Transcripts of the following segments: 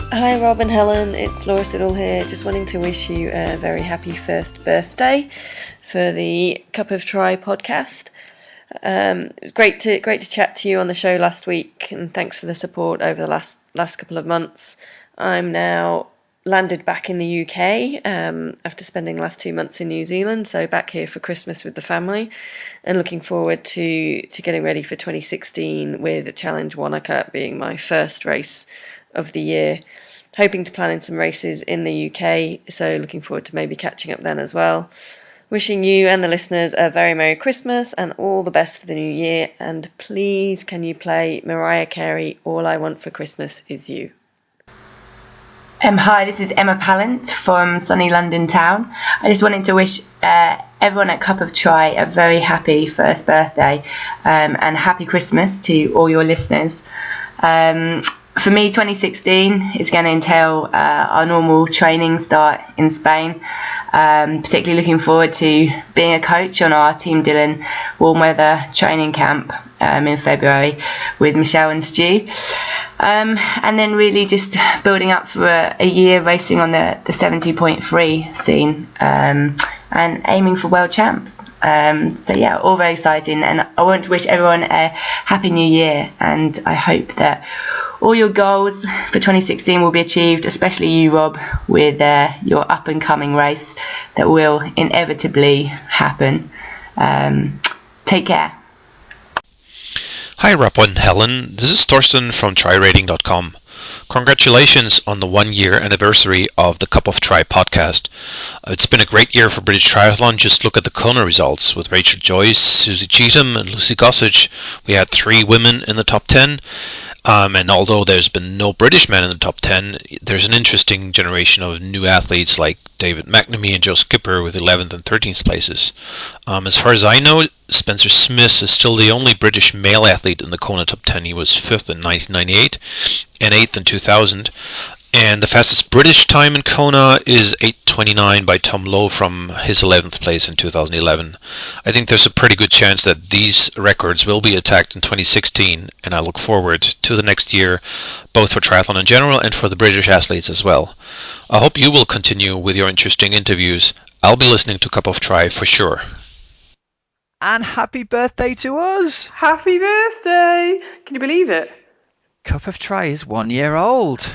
Hi Rob and Helen, it's Laura Siddle here, just wanting to wish you a very happy first birthday for the Cup of Tri podcast. It was great to chat to you on the show last week, and thanks for the support over the last couple of months. I'm now landed back in the UK after spending the last 2 months in New Zealand, so back here for Christmas with the family, and looking forward to getting ready for 2016 with Challenge Wanaka being my first race of the year. Hoping to plan in some races in the UK, so looking forward to maybe catching up then as well. Wishing you and the listeners a very Merry Christmas and all the best for the new year, and please can you play Mariah Carey, All I Want for Christmas Is You. Hi, this is Emma Pallant from sunny London town. I just wanted to wish everyone at Cup of Tri a very happy first birthday and happy Christmas to all your listeners. For me, 2016 is going to entail our normal training start in Spain. Particularly looking forward to being a coach on our Team Dylan warm weather training camp in February with Michelle and Stu. And then really just building up for a year racing on the 70.3 scene and aiming for world champs. So yeah, all very exciting, and I want to wish everyone a happy new year, and I hope that all your goals for 2016 will be achieved, especially you, Rob, with your up-and-coming race that will inevitably happen. Take care. Hi, Rob and Helen. This is Thorsten from TriRating.com. Congratulations on the 1-year anniversary of the Cup of Tri podcast. It's been a great year for British Triathlon. Just look at the Kona results with Rachel Joyce, Susie Cheetham and Lucy Gossage. We had 3 women in the top 10. And although there's been no British men in the top 10, there's an interesting generation of new athletes like David McNamee and Joe Skipper with 11th and 13th places. As far as I know, Spencer Smith is still the only British male athlete in the Kona top 10. He was 5th in 1998 and 8th in 2000. And the fastest British time in Kona is 8:29 by Tom Lowe from his 11th place in 2011. I think there's a pretty good chance that these records will be attacked in 2016, and I look forward to the next year, both for triathlon in general and for the British athletes as well. I hope you will continue with your interesting interviews. I'll be listening to Cup of Tri for sure. And happy birthday to us! Happy birthday! Can you believe it? Cup of Tri is 1 year old.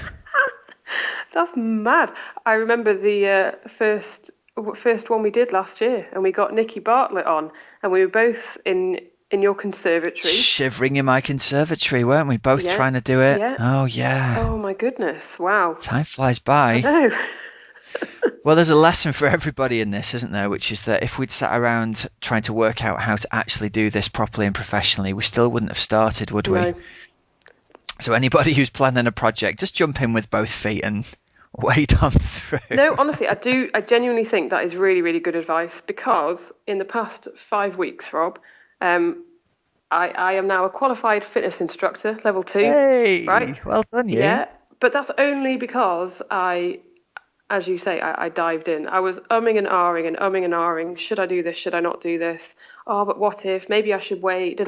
That's mad. I remember the first one we did last year, and we got Nikki Bartlett on, and we were both in your conservatory. Shivering in my conservatory, weren't we? Both trying to do it. Yeah. Oh, yeah. Oh, my goodness. Wow. Time flies by. I know. Well, there's a lesson for everybody in this, isn't there? Which is that if we'd sat around trying to work out how to actually do this properly and professionally, we still wouldn't have started, would we? No. So anybody who's planning a project, just jump in with both feet and wade on through. No, honestly, I genuinely think that is really, really good advice, because in the past 5 weeks, Rob, I am now a qualified fitness instructor, level 2. Hey, right? Well done, you. Yeah, but that's only because as you say, I dived in. I was umming and ahhing. Should I do this? Should I not do this? Oh, but what if? Maybe I should wait.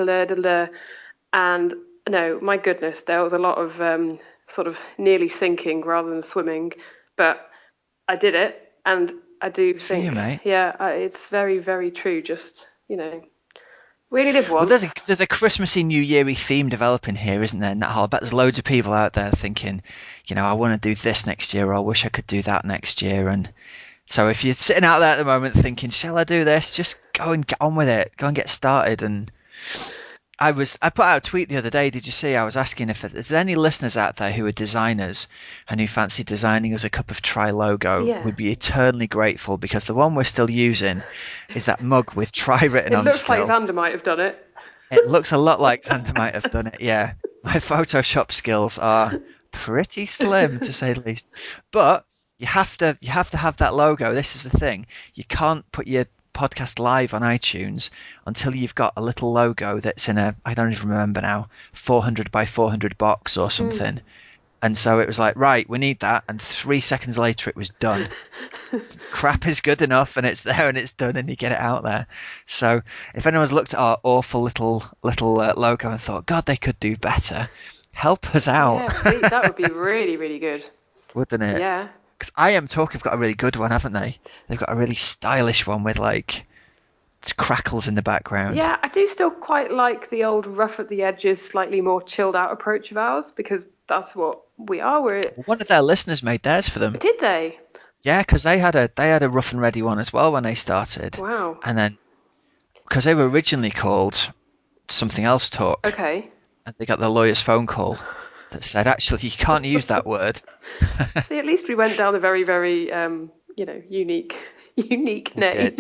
And no, my goodness, there was a lot of sort of nearly sinking rather than swimming, but I did it, and I do think, you, mate. Yeah, it's very, very true. Just really live once. Well, there's a Christmassy, New Year-y theme developing here, isn't there? And I bet there's loads of people out there thinking, I want to do this next year, or I wish I could do that next year. And so if you're sitting out there at the moment thinking, shall I do this? Just go and get on with it. Go and get started. And I put out a tweet the other day. Did you see? I was asking if there's any listeners out there who are designers and who fancy designing us a Cup of Tri logo. Yeah. Would be eternally grateful, because the one we're still using is that mug with Tri written on. It looks still. like Xander might have done it. It looks a lot like Xander might have done it. Yeah, my Photoshop skills are pretty slim, to say the least. But you have to have that logo. This is the thing. You can't put your podcast live on iTunes until you've got a little logo that's in I don't even remember now, 400 by 400 box or something. And so it was like, right, we need that. And 3 seconds later, it was done. Crap is good enough, and it's there and it's done, and you get it out there. So if anyone's looked at our awful little logo and thought, God, they could do better, help us out. Yeah, please, that would be really, really good. wouldn't it? Yeah. Because IM Talk have got a really good one, haven't they? They've got a really stylish one with like crackles in the background. Yeah, I do still quite like the old rough at the edges, slightly more chilled out approach of ours, because that's what we are. One of their listeners made theirs for them. Did they? Yeah, because they had a rough and ready one as well when they started. Wow. And then because they were originally called Something Else Talk. Okay. And they got the lawyer's phone call that said, actually, you can't use that word. See, at least we went down a very, very, unique name.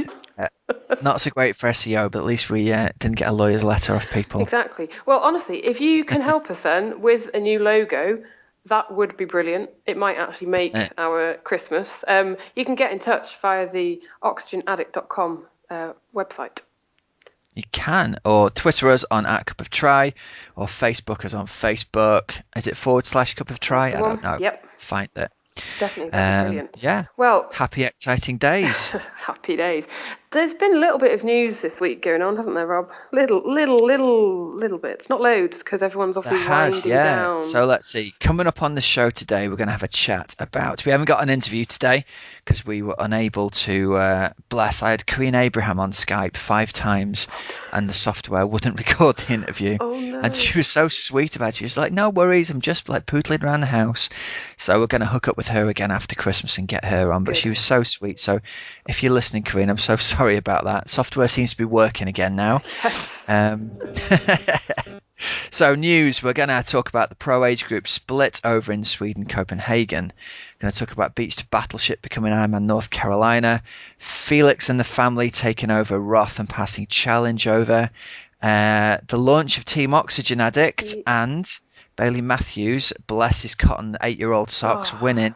Not so great for SEO, but at least we didn't get a lawyer's letter off people. Exactly. Well, honestly, if you can help us then with a new logo, that would be brilliant. It might actually make our Christmas. You can get in touch via the oxygenaddict.com website. You can, or Twitter us on @CupOfTry, or Facebook us on Facebook. Is it /CupOfTry? I don't know. Yep. Find it. Definitely, that'd be brilliant. Yeah. Well, happy, exciting days. Happy days. There's been a little bit of news this week going on, hasn't there, Rob? Little bits. Not loads, because everyone's obviously winding down. So let's see. Coming up on the show today, we're going to have a chat about... We haven't got an interview today, because we were unable to... I had Queen Abraham on Skype 5 times, and the software wouldn't record the interview. Oh, no. And she was so sweet about it. She was like, no worries, I'm just like pootling around the house. So we're going to hook up with her again after Christmas and get her on. But she was so sweet. So if you're listening, Queen, I'm so sorry about that. Software seems to be working again now. So news, we're going to talk about the pro age group split over in Sweden, Copenhagen. Going to talk about Beach to Battleship becoming Ironman North Carolina. Felix and the family taking over Roth and passing Challenge over. The launch of Team Oxygen Addict, and Bailey Matthews, bless his cotton 8-year-old socks, winning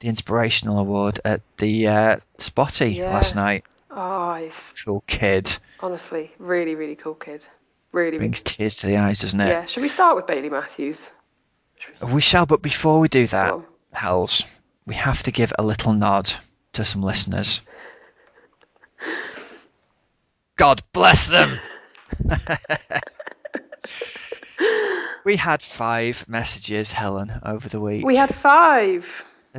the Inspirational Award at the Spotty last night. Oh, cool kid. Honestly, really, really cool kid. Really brings tears to the eyes, doesn't it? Yeah. Should we start with Bailey Matthews? We shall, but before we do that, Hells, we have to give a little nod to some listeners. God bless them! We had 5 messages, Helen, over the week. We had 5.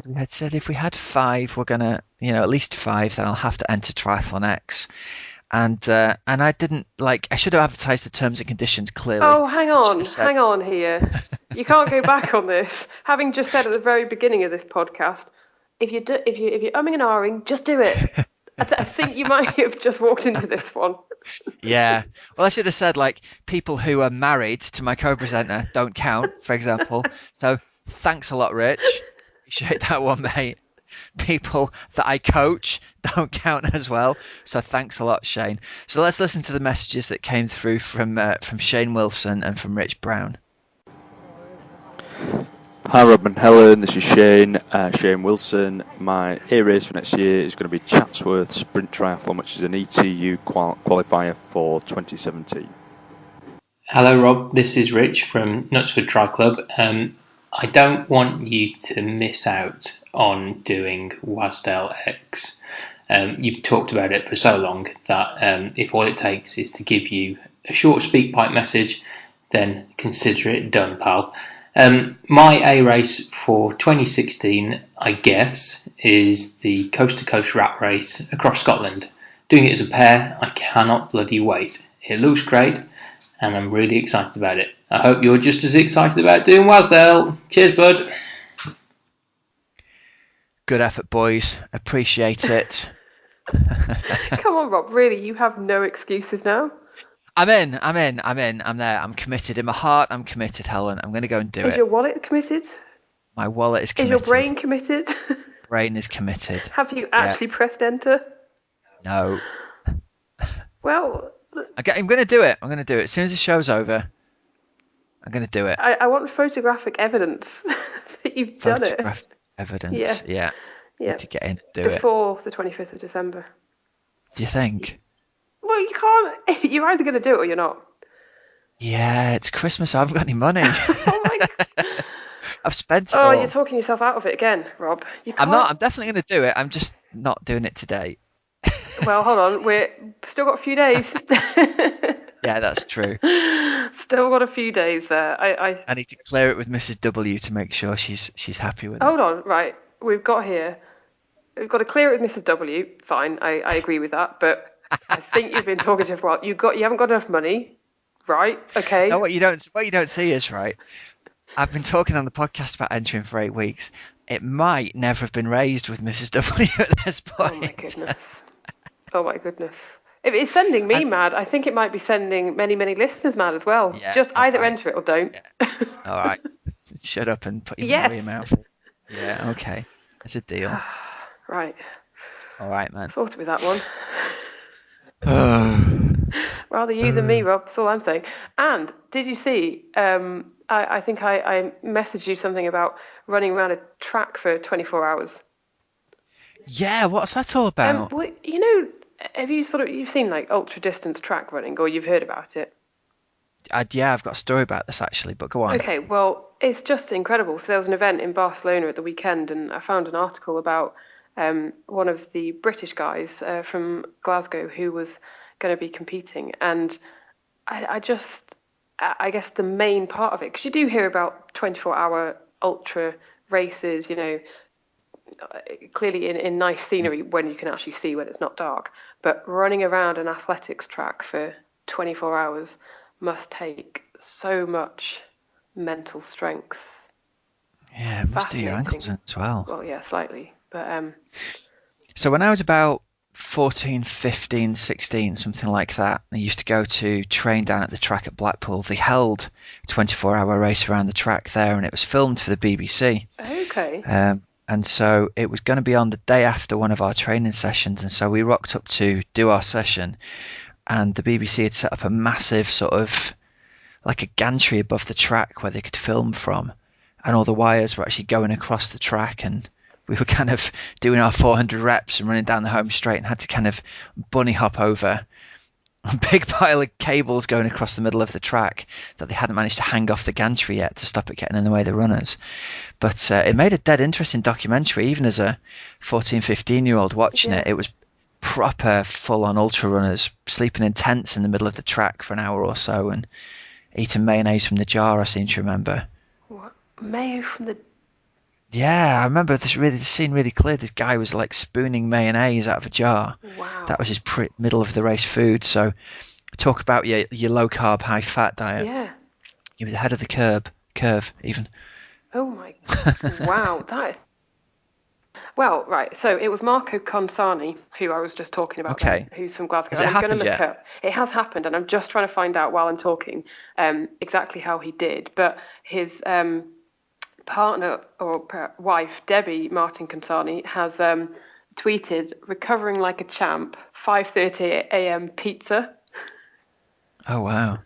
We had said if we had 5, we're gonna, at least 5, then I'll have to enter Triathlon X. And I didn't I should have advertised the terms and conditions clearly. Oh, hang on here. You can't go back on this. Having just said at the very beginning of this podcast, if you're umming and ahhing, just do it. I think you might have just walked into this one. Yeah. Well, I should have said people who are married to my co-presenter don't count, for example. So thanks a lot, Rich. Appreciate that one, mate. People that I coach don't count as well. So thanks a lot, Shane. So let's listen to the messages that came through from Shane Wilson and from Rich Brown. Hi Rob and Helen, this is Shane Wilson. My A race for next year is going to be Chatsworth Sprint Triathlon, which is an ETU qualifier for 2017. Hello Rob, this is Rich from Knutsford Tri Club. I don't want you to miss out on doing Wasdale X. You've talked about it for so long that if all it takes is to give you a short speak pipe message, then consider it done, pal. My A race for 2016, I guess, is the Coast to Coast Rat Race across Scotland. Doing it as a pair, I cannot bloody wait. It looks great, and I'm really excited about it. I hope you're just as excited about doing Wasdale. Cheers, bud. Good effort, boys. Appreciate it. Come on, Rob. Really, you have no excuses now. I'm in. I'm there. I'm committed. In my heart, I'm committed, Helen. I'm going to go and do it. Is your wallet committed? My wallet is committed. Is your brain committed? Brain is committed. Have you actually pressed enter? No. Well... I'm going to do it. I'm going to do it. As soon as the show's over, I'm going to do it. I want photographic evidence that you've done it. Photographic evidence, yeah. Need to get in and do it. Before the 25th of December. Do you think? Well, you can't. You're either going to do it or you're not. Yeah, it's Christmas. I haven't got any money. Oh my God. I've spent it all. You're talking yourself out of it again, Rob. I'm not. I'm definitely going to do it. I'm just not doing it today. Well, hold on. We're still got a few days. Yeah, that's true. Still got a few days there. I need to clear it with Mrs. W to make sure she's happy with it. Hold on, right. We've got to clear it with Mrs. W. Fine, I agree with that. But I think you've been talking to her for a while. You haven't got enough money, right? Okay. No, what you don't see is, right, I've been talking on the podcast about entering for 8 weeks. It might never have been raised with Mrs. W at this point. Oh my goodness. Oh my goodness. If it's sending me mad, I think it might be sending many, many listeners mad as well. Yeah, just either right. enter it or don't. Yeah. All right. Shut up and put your money in your mouth. Yeah, okay. It's a deal. Right. All right, man. Sorted with that one. Rather you than me, Rob. That's all I'm saying. And did you see, I think I messaged you something about running around a track for 24 hours. Yeah, what's that all about? Well, you know, you've seen like ultra distance track running, or you've heard about it? Yeah, I've got a story about this actually, but go on. Okay, well, it's just incredible. So there was an event in Barcelona at the weekend, and I found an article about one of the British guys from Glasgow who was going to be competing, and I guess the main part of it, because you do hear about 24-hour ultra races, you know, clearly in nice scenery when you can actually see when it's not dark, but running around an athletics track for 24 hours must take so much mental strength. Yeah, it must do your ankles in as well. Well, yeah, slightly, but So when I was about 14, 15, 16, something like that, I used to go to train down at the track at Blackpool. They held a 24-hour race around the track there, and it was filmed for the BBC. Okay. And so it was going to be on the day after one of our training sessions, and so we rocked up to do our session, and the BBC had set up a massive sort of like a gantry above the track where they could film from, and all the wires were actually going across the track, and we were kind of doing our 400 reps and running down the home straight, and had to kind of bunny hop over a big pile of cables going across the middle of the track that they hadn't managed to hang off the gantry yet to stop it getting in the way of the runners. But it made a dead interesting documentary, even as a 14, 15-year-old watching it. It was proper full-on ultra runners sleeping in tents in the middle of the track for an hour or so and eating mayonnaise from the jar, I seem to remember. What? Mayo from the... Yeah, I remember the scene really clear. This guy was like spooning mayonnaise out of a jar. Wow. That was his middle of the race food. So talk about your low carb, high fat diet. Yeah. He was ahead of the curve even. Oh my, wow, that is... Well, right, so it was Marco Consani, who I was just talking about, Okay. then, who's from Glasgow. Has it I'm going to happened look yet? up. It has happened, and I'm just trying to find out while I'm talking exactly how he did. But his partner or wife, Debbie Martin Consani, has tweeted, "Recovering like a champ, 5:30 a.m. pizza." Oh wow!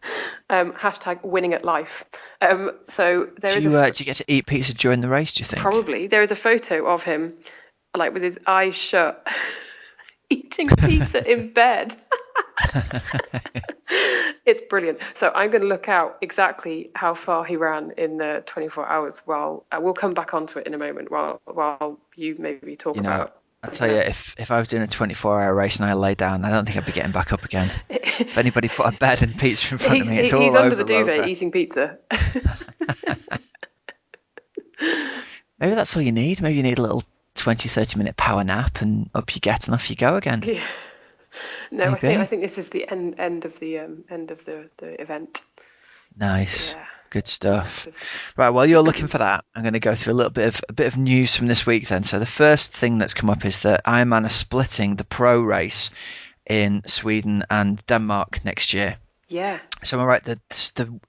Hashtag winning at life. So there Do is you get to eat pizza during the race? Do you think? probably there is a photo of him, like with his eyes shut, eating pizza in bed. It's brilliant. So I'm going to look out exactly how far he ran in the 24 hours. While we'll come back onto it in a moment. While you maybe talk about. I'll tell you, if I was doing a 24-hour race and I lay down, I don't think I'd be getting back up again. If anybody put a bed and pizza in front of me, it's all over. He's under the duvet eating pizza. Maybe that's all you need. Maybe you need a little 20, 30-minute power nap and up you get and off you go again. Yeah. No, Maybe. I think this is the end of the event. Nice. Yeah. Good stuff. Right, while you're looking for that, I'm going to go through a bit of news from this week then. So the first thing that's come up is that Ironman are splitting the pro race in Sweden and Denmark next year. Yeah. So I'm right, the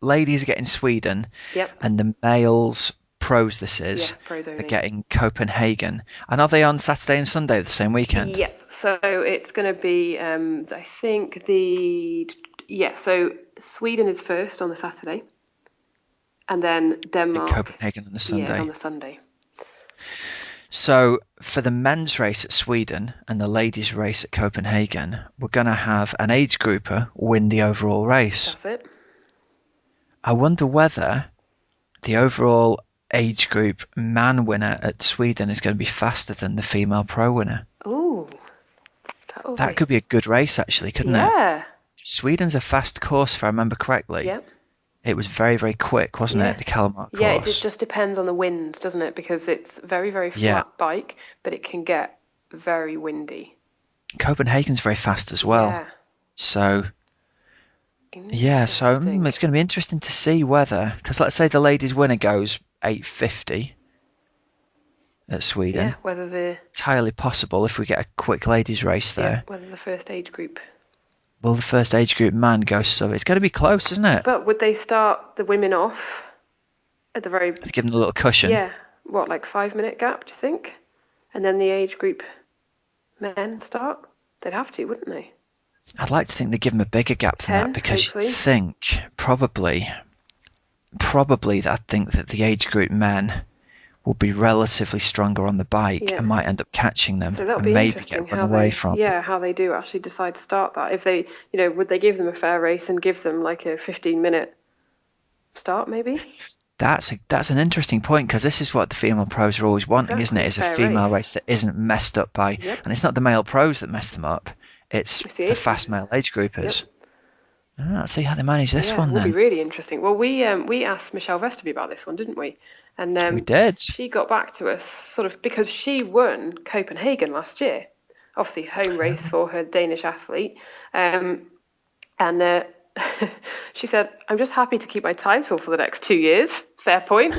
ladies are getting Sweden, Yep. and the males, pros this is, Yeah, pros are only. getting Copenhagen. And are they on Saturday and Sunday the same weekend? Yep. So it's going to be, I think so Sweden is first on the Saturday, and then Denmark. And Copenhagen on the Sunday. Yeah, on the Sunday. So for the men's race at Sweden and the ladies' race at Copenhagen, we're going to have an age grouper win the overall race. That's it. I wonder whether the overall age group man winner at Sweden is going to be faster than the female pro winner. Ooh. That could be a good race, actually, couldn't it? Yeah. Sweden's a fast course, if I remember correctly. Yep. it was very, very quick, wasn't it? The Kalmar Yeah, it course. just depends on the winds, doesn't it? Because it's very, very flat Yeah. bike, but it can get very windy. Copenhagen's very fast as well. Yeah. So it's going to be interesting to see whether, because let's say the ladies' winner goes 8:50 at Sweden. Yeah, whether the Entirely possible if we get a quick ladies' race there. whether the first age group. Will the first age group man go? So it's going to be close, isn't it? But would they start the women off at the very? Give them a little cushion. Yeah, what, like 5 minute gap? Do you think? And then the age group men start. They'd have to, wouldn't they? I'd like to think they give them a bigger gap than 10, that, because hopefully. you think probably I think that the age group men will be relatively stronger on the bike and might end up catching them So that'll and be maybe interesting get run away from. Yeah, how they do actually decide to start that. If they, would they give them a fair race and give them like a 15-minute start, maybe? That's an interesting point, because this is what the female pros are always wanting, isn't it? Is a fair female race that isn't messed up by, and it's not the male pros that mess them up. It's the fast male age groupers. Let's see how they manage this one then. It will be really interesting. Well, we asked Michelle Vesterby about this one, didn't we? And we did. She got back to us sort of because she won Copenhagen last year, obviously home race for her Danish athlete, and she said, "I'm just happy to keep my title for the next 2 years." Fair point.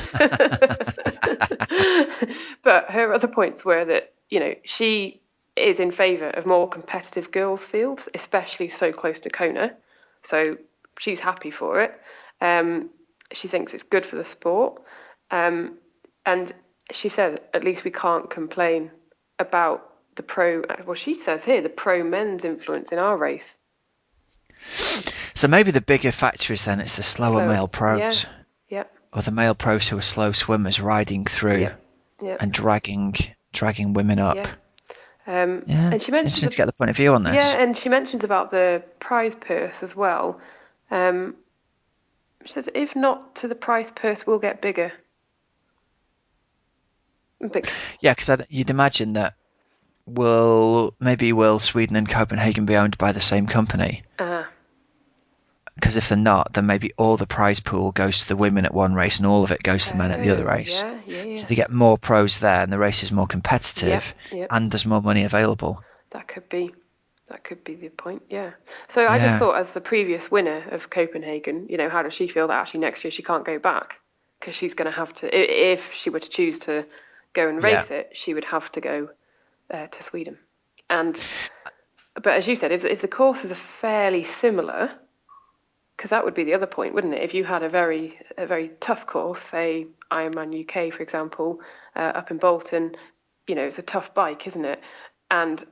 But her other points were that she is in favour of more competitive girls' fields, especially so close to Kona. So she's happy for it. She thinks it's good for the sport. And she said, at least we can't complain about the pro, well, she says here, the pro men's influence in our race. So maybe the bigger factor is then it's the slower male pros. Yeah. Or the male pros who are slow swimmers riding through and dragging women up. Yeah. And she mentions interesting to get the point of view on this. Yeah, and she mentions about the prize purse as well. She says, if not to the prize purse, will get bigger. Yeah, because you'd imagine that will Sweden and Copenhagen be owned by the same company? Because if they're not, then maybe all the prize pool goes to the women at one race and all of it goes to the men at the other race. Yeah. So they get more pros there and the race is more competitive and there's more money available. That could be the point, yeah. So I just thought, as the previous winner of Copenhagen, how does she feel that actually next year she can't go back? Because she's going to have to, if she were to choose to go and race it, she would have to go to Sweden. But as you said, if the courses are fairly similar, because that would be the other point, wouldn't it? If you had a very tough course, say Ironman UK, for example, up in Bolton, it's a tough bike, isn't it? And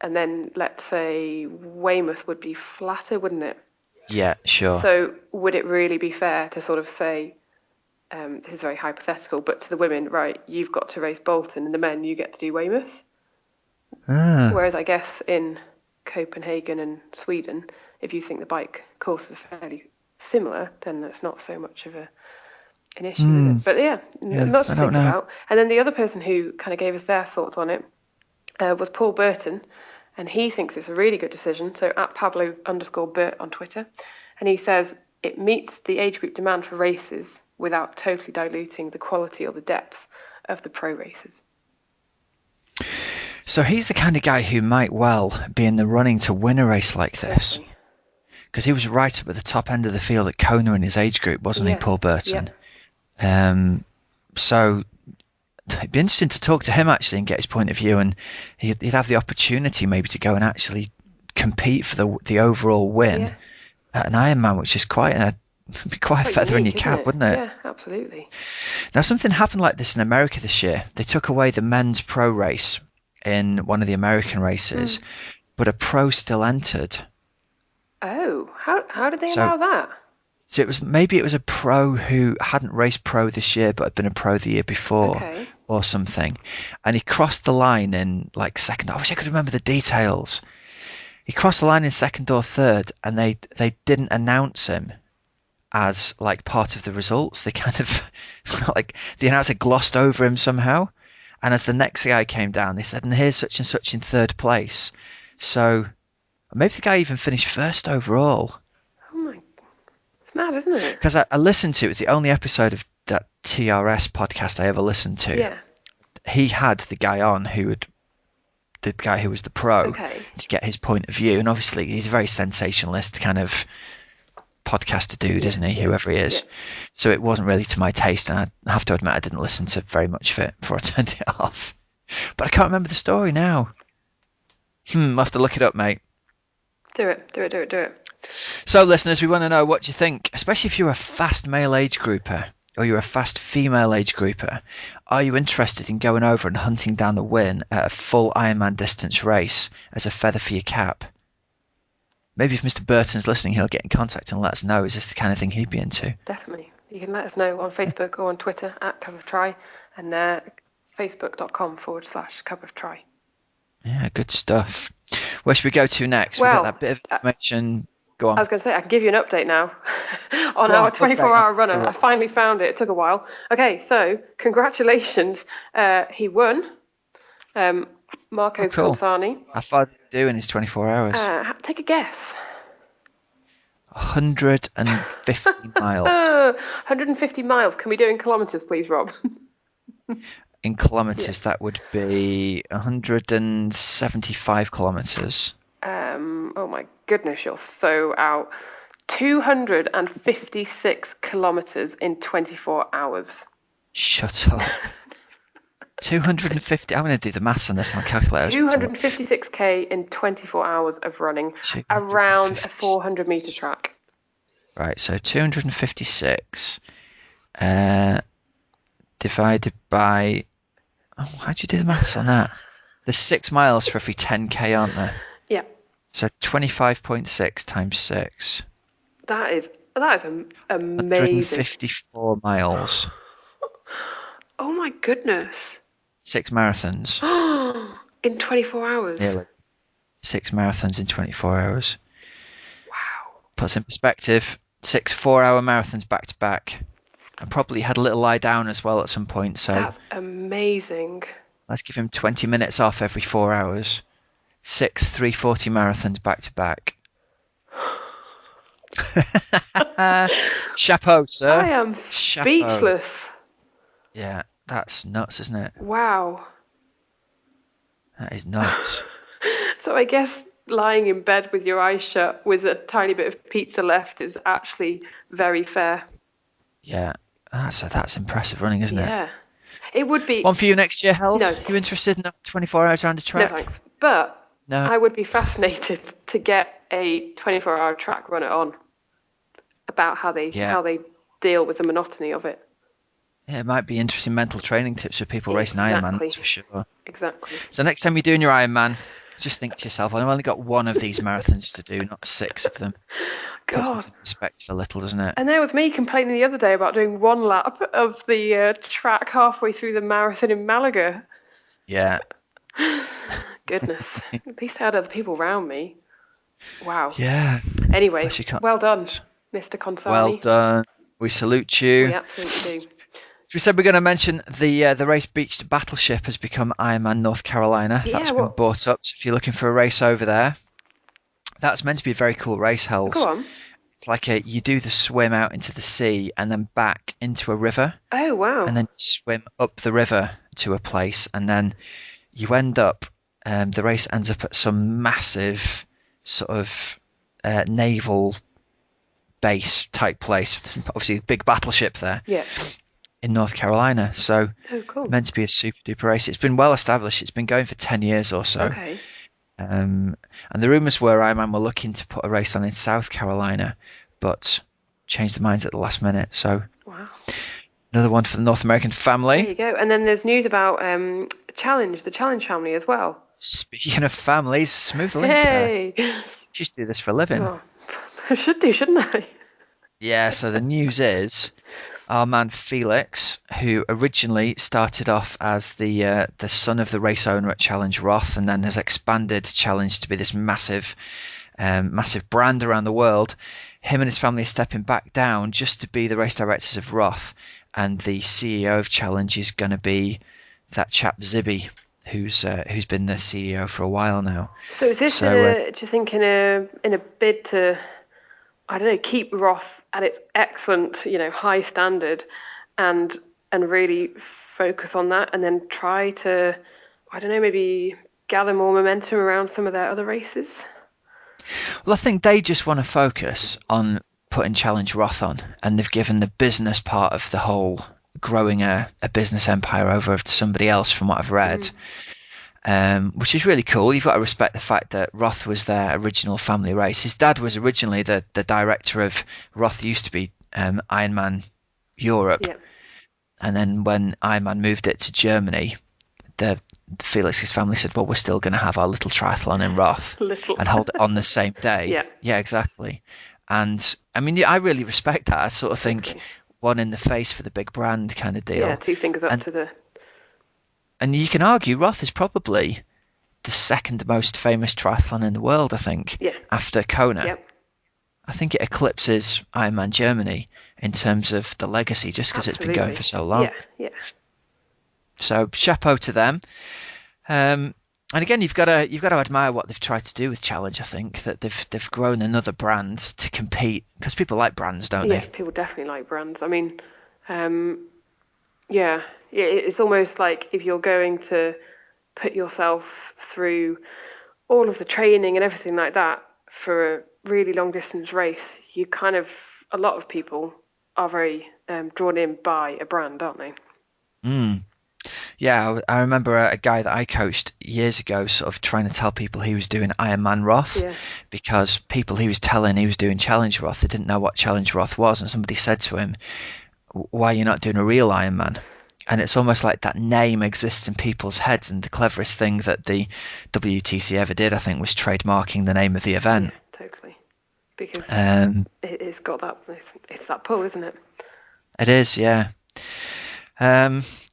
then let's say Weymouth would be flatter, wouldn't it? Yeah, sure. So would it really be fair to sort of say, this is very hypothetical, but to the women, right, you've got to race Bolton, and the men, you get to do Weymouth? Whereas I guess in Copenhagen and Sweden, if you think the bike courses are fairly similar, then that's not so much of an issue, is it? But lots to think about. And then the other person who kind of gave us their thoughts on it was Paul Burton, and he thinks it's a really good decision. So at Pablo_Burt on Twitter, and he says it meets the age group demand for races without totally diluting the quality or the depth of the pro races. So he's the kind of guy who might well be in the running to win a race like this. Because he was right up at the top end of the field at Kona in his age group, wasn't he, Paul Burton? Yeah. So it'd be interesting to talk to him actually and get his point of view, and he'd have the opportunity maybe to go and actually compete for the overall win at an Ironman, which is quite a feather in your cap, wouldn't it? Yeah, absolutely. Now, something happened like this in America this year. They took away the men's pro race in one of the American races, but a pro still entered. Oh, how did they allow that? So it was a pro who hadn't raced pro this year but had been a pro the year before or something, and he crossed the line in like second. I wish I could remember the details. He crossed the line in second or third, and they didn't announce him as like part of the results. They kind of like the announcer glossed over him somehow, and as the next guy came down, they said, "And here's such and such in third place." So maybe the guy even finished first overall. Oh my, it's It's mad, isn't it? Because I listened to it. It's the only episode of that TRS podcast I ever listened to. Yeah. He had the guy on the guy who was the pro, Okay. to get his point of view. And obviously he's a very sensationalist kind of podcaster dude, isn't he? Whoever he is. Yeah. So it wasn't really to my taste, and I have to admit I didn't listen to very much of it before I turned it off. But I can't remember the story now. I'll have to look it up, mate. Do it. So, listeners, we want to know what you think, especially if you're a fast male age grouper or you're a fast female age grouper. Are you interested in going over and hunting down the win at a full Ironman distance race as a feather for your cap? Maybe if Mr. Burton's listening, he'll get in contact and let us know. Is this the kind of thing he'd be into? Definitely. You can let us know on Facebook or on Twitter @CupOfTry and facebook.com/CupOfTry. Yeah, good stuff. Where should we go to next? Well, we got that bit of information. Go on. I was going to say, I can give you an update now on our 24-hour runner. I finally found it. It took a while. Okay, so congratulations. He won. Marco Corsani. How far did he do in his 24 hours? Take a guess. 150 miles. 150 miles. Can we do in kilometres, please, Rob? In kilometres, that would be 175 kilometres. Oh my goodness, you're so out. 256 kilometres in 24 hours. Shut up. 250. I'm going to do the maths on this on a calculator. 256k in 24 hours of running around a 400 metre track. Right, so 256 divided by... Oh, how'd you do the maths on that? There's 6 miles for every 10k, aren't there? Yeah. So 25.6 times 6. That is amazing. 154 miles. Oh my goodness. 6 marathons. In 24 hours. Nearly. 6 marathons in 24 hours. Wow. Puts in perspective, 6 4-hour marathons back to back. And probably had a little lie down as well at some point. So that's amazing. Let's give him 20 minutes off every 4 hours. 6 340 marathons back to back. Chapeau, sir. I am speechless. Yeah, that's nuts, isn't it? Wow. That is nuts. So I guess lying in bed with your eyes shut with a tiny bit of pizza left is actually very fair. Yeah, that's impressive running, isn't it? Yeah. It would be... One for you next year, Hells? No. You interested in a 24 hours around a track? No, thanks. But no. I would be fascinated to get a 24-hour track runner on about how they deal with the monotony of it. Yeah, it might be interesting mental training tips for people racing Ironman, that's for sure. Exactly. So next time you're doing your Ironman, just think to yourself, I've only got one of these marathons to do, not 6 of them. God. Puts into perspective a little, doesn't it? And there was me complaining the other day about doing one lap of the track halfway through the marathon in Malaga. Yeah. Goodness. At least I had other people around me. Wow. Yeah. Anyway, well done, Mr. Consani. Well done. We salute you. We absolutely do. We said we're going to mention the race Beach to Battleship has become Ironman North Carolina. Yeah, That's been bought up. So if you're looking for a race over there, that's meant to be a very cool race, Hells. Go on. It's like you do the swim out into the sea and then back into a river. Oh, wow. And then swim up the river to a place, and then you end up, the race ends up at some massive sort of naval base type place. Obviously, a big battleship there. Yeah. In North Carolina. So cool. Meant to be a super duper race. It's been well established. It's been going for 10 years or so. Okay. And the rumours were Ironman were looking to put a race on in South Carolina, but changed their minds at the last minute. So wow. Another one for the North American family. There you go. And then there's news about the Challenge family as well. Speaking of families, smooth link hey. there. You should do this for a living. Oh, I should do, shouldn't I? Yeah, so the news is our man Felix, who originally started off as the son of the race owner at Challenge Roth, and then has expanded Challenge to be this massive brand around the world. Him and his family are stepping back down just to be the race directors of Roth, and the CEO of Challenge is going to be that chap Zibby, who's been the CEO for a while now. So is this, do you think, in a bid to, I don't know, keep Roth at its excellent, high standard, and really focus on that, and then try to, I don't know, maybe gather more momentum around some of their other races. Well, I think they just want to focus on putting Challenge Roth on, and they've given the business part of the whole growing a business empire over to somebody else, from what I've read. Which is really cool. You've got to respect the fact that Roth was their original family race. His dad was originally the director of Roth, used to be Ironman Europe. Yeah. And then when Ironman moved it to Germany, Felix's family said, well, we're still going to have our little triathlon in Roth and hold it on the same day. Yeah, exactly. And I mean, I really respect that. I sort of think one in the face for the big brand kind of deal. Yeah, two fingers up to the... And you can argue Roth is probably the second most famous triathlon in the world, I think, after Kona. Yep. I think it eclipses Ironman Germany in terms of the legacy, just because it's been going for so long. Yeah. So chapeau to them. And again, you've got to admire what they've tried to do with Challenge. I think that they've grown another brand to compete, because people like brands, don't they? Yes, people definitely like brands. I mean, it's almost like if you're going to put yourself through all of the training and everything like that for a really long distance race, a lot of people are very drawn in by a brand, aren't they? Yeah, I remember a guy that I coached years ago sort of trying to tell people he was doing Ironman Roth, because people he was telling he was doing Challenge Roth, they didn't know what Challenge Roth was, and somebody said to him, why are you not doing a real Ironman? And it's almost like that name exists in people's heads, and the cleverest thing that the WTC ever did, I think, was trademarking the name of the event. Yeah, totally. Because it's got that, it's that pull, isn't it? It is, yeah.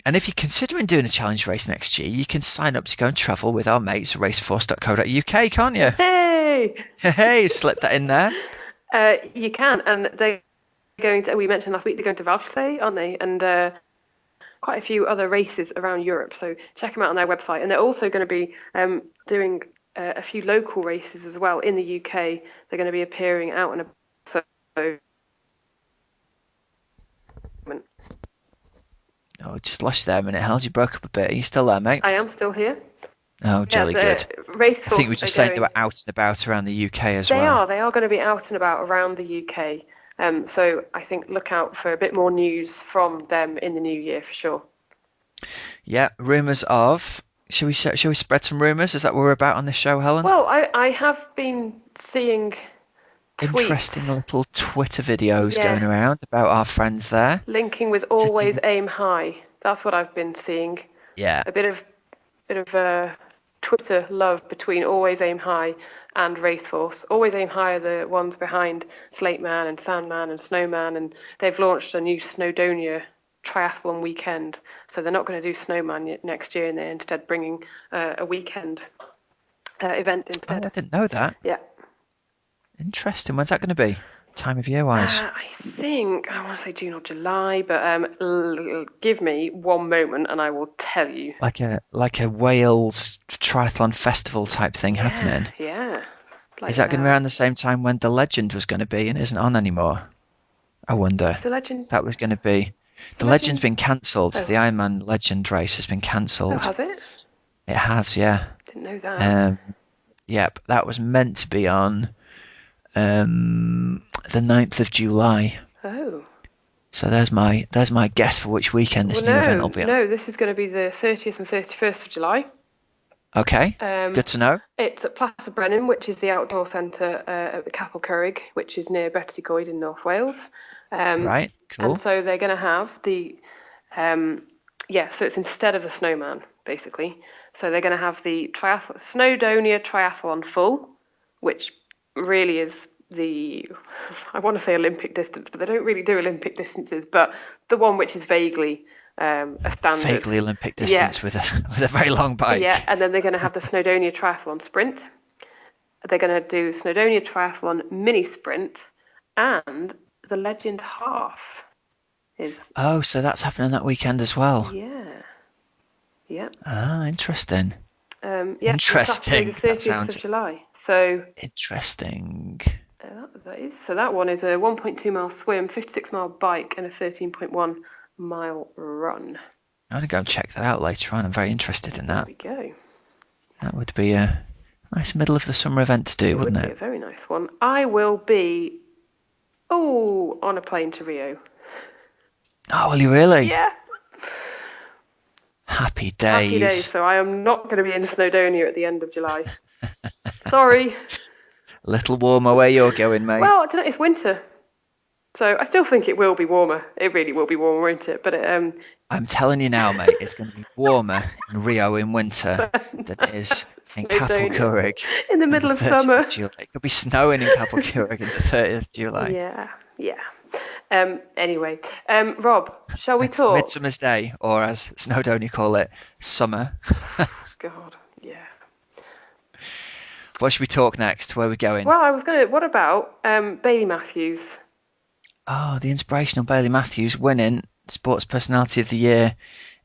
And if you're considering doing a challenge race next year, you can sign up to go and travel with our mates at raceforce.co.uk, can't you? Hey, slip that in there. You can, and they're going to, we mentioned last week, they're going to Valsay, aren't they? And quite a few other races around Europe, so check them out on their website. And they're also going to be doing a few local races as well in the UK. They're going to be appearing out and about. Oh, just lost you there a minute, Hal. You broke up a bit. Are you still there, mate? I am still here. Oh, jolly good. I think we just saying they were out and about around the UK as well. They are going to be out and about around the UK. So I think look out for a bit more news from them in the new year for sure. Yeah, rumours of... Shall we spread some rumours? Is that what we're about on this show, Helen? Well, I have been seeing tweets. Interesting little Twitter videos going around about our friends there. Linking with Always Aim High. That's what I've been seeing. Yeah. A bit of Twitter love between Always Aim High and Raceforce. Always Aim High are the ones behind Slate Man and Sandman and Snowman, and they've launched a new Snowdonia triathlon weekend. So they're not going to do Snowman next year, and they're instead bringing a weekend event instead. Oh, I didn't know that. Yeah. Interesting. When's that going to be? Time of year wise? I think I want to say June or July, but give me one moment and I will tell you. Like a Wales triathlon festival type thing happening. Yeah. Is that going to be around the same time when the Legend was going to be and isn't on anymore? I wonder. The Legend. That was going to be. The Legend's been cancelled. Oh. The Ironman Legend race has been cancelled. Oh, has it? It has, yeah. Didn't know that. Yep, that was meant to be on the 9th of July. Oh. So there's my guess for which weekend this new event will be on. No, this is going to be the 30th and 31st of July. Okay, good to know. It's at Plaza Brennan, which is the outdoor centre at Capel Currig, which is near Bettygoed in North Wales. Right, cool. And so they're going to have the, so it's instead of the Snowman, basically. So they're going to have the Snowdonia Triathlon Full, which really is I want to say Olympic distance, but they don't really do Olympic distances, but the one which is vaguely a standard. Vaguely Olympic distance with a very long bike. Yeah, and then they're going to have the Snowdonia Triathlon Sprint. They're going to do Snowdonia Triathlon Mini Sprint, and the Legend Half is... Oh, so that's happening that weekend as well. Yeah. Ah, interesting. Interesting. Interesting. The 30th of July. So interesting. So that one is a 1.2 mile swim, 56 mile bike, and a 13.1 mile run. I'm going to go and check that out later on. I'm very interested in that. There we go. That would be a nice middle of the summer event to do, wouldn't It would be it? a very nice one. I will be, on a plane to Rio. Oh, will you really? Yeah. Happy days. Happy days. So I am not going to be in Snowdonia at the end of July. Sorry. A little warmer where you're going, mate. Well, I don't know, it's winter. So I still think it will be warmer. It really will be warmer, won't it? But I'm telling you now, mate, it's going to be warmer in Rio in winter than it is in Capel-Curig in the middle of summer. It could be snowing in Capel-Curig on the 30th of July. Yeah. Anyway, Rob, shall we talk? Midsummer's Day, or as Snowdonia call it, summer. God, yeah. What should we talk next? Where are we going? Well, I was going to... What about Bailey Matthews? Oh, the inspirational Bailey Matthews winning Sports Personality of the Year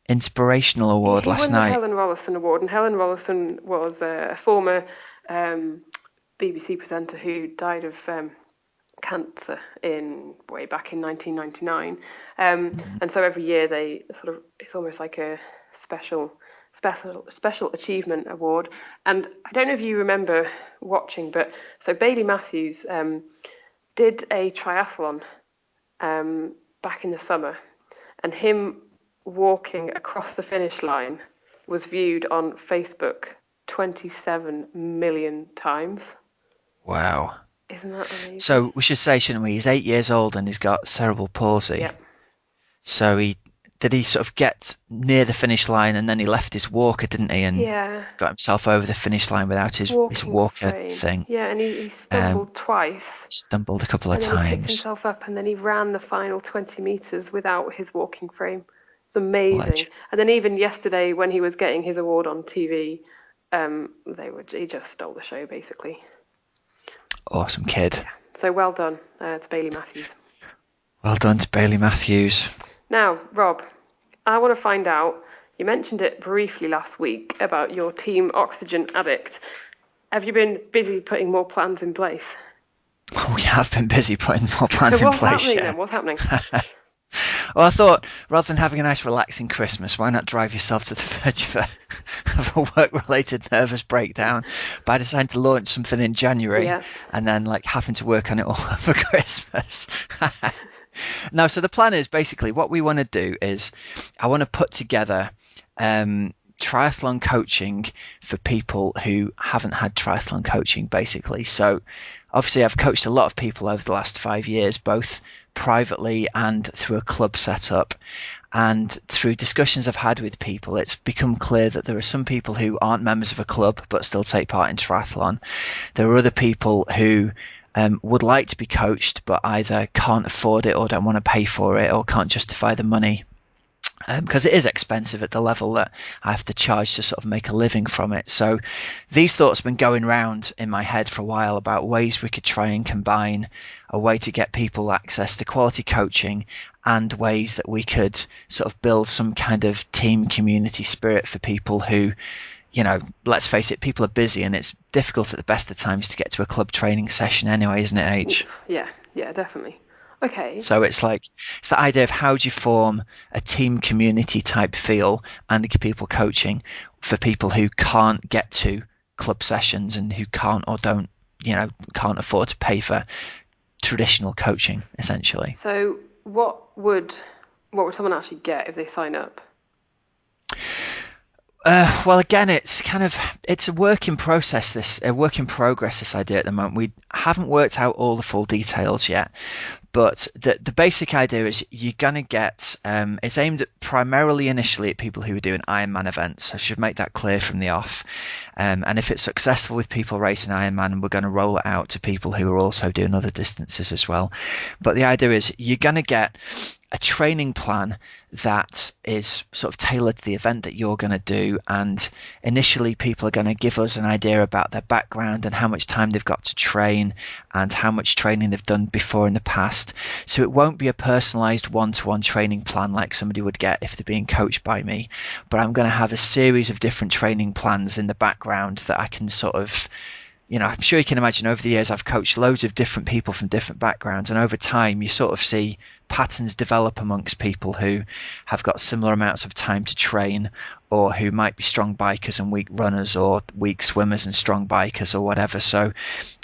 Inspirational Award last night. He won the Helen Rollason Award, and Helen Rollason was a former BBC presenter who died of cancer way back in 1999. And so every year it's almost like a special achievement award. And I don't know if you remember watching, but so Bailey Matthews did a triathlon back in the summer, and him walking across the finish line was viewed on Facebook 27 million times. Wow. Isn't that amazing? So we should say, shouldn't we, he's 8 years old and he's got cerebral palsy. Yep. So he sort of get near the finish line and then he left his walker, didn't he? And got himself over the finish line without his walker frame. Thing. Yeah, and he stumbled twice. Stumbled a couple of and then times. He picked himself up and then he ran the final 20 metres without his walking frame. It's amazing. Legend. And then even yesterday when he was getting his award on TV, he just stole the show basically. Awesome kid. Yeah. So well done to Bailey Matthews. Well done to Bailey Matthews. Now, Rob, I want to find out, you mentioned it briefly last week about your Team Oxygen Addict. Have you been busy putting more plans in place? We have been busy putting more plans in place. What's happening? Well, I thought, rather than having a nice relaxing Christmas, why not drive yourself to the verge of a work-related nervous breakdown by deciding to launch something in January and then having to work on it all over Christmas? No, so the plan is basically what we want to do is I want to put together triathlon coaching for people who haven't had triathlon coaching, basically. So obviously I've coached a lot of people over the last 5 years, both privately and through a club setup. And through discussions I've had with people, it's become clear that there are some people who aren't members of a club but still take part in triathlon. There are other people who would like to be coached but either can't afford it or don't want to pay for it or can't justify the money. Because it is expensive at the level that I have to charge to sort of make a living from it. So these thoughts have been going around in my head for a while about ways we could try and combine a way to get people access to quality coaching and ways that we could sort of build some kind of team community spirit for people who, let's face it, people are busy and it's difficult at the best of times to get to a club training session anyway, isn't it, H? Yeah, definitely. Okay. So it's the idea of how do you form a team community type feel and give people coaching for people who can't get to club sessions and who can't or don't, can't afford to pay for traditional coaching, essentially. So what would someone actually get if they sign up? Well, again, it's a work in progress, this idea at the moment. We haven't worked out all the full details yet, but the basic idea is you're going to get, it's aimed primarily initially at people who are doing Ironman events. I should make that clear from the off. And if it's successful with people racing Ironman, we're going to roll it out to people who are also doing other distances as well. But the idea is you're going to get a training plan that is sort of tailored to the event that you're going to do, and initially people are going to give us an idea about their background and how much time they've got to train and how much training they've done before in the past. So it won't be a personalized one-to-one training plan like somebody would get if they're being coached by me, but I'm going to have a series of different training plans in the background that I can sort of I'm sure you can imagine over the years I've coached loads of different people from different backgrounds, and over time you sort of see patterns develop amongst people who have got similar amounts of time to train, or who might be strong bikers and weak runners, or weak swimmers and strong bikers, or whatever. So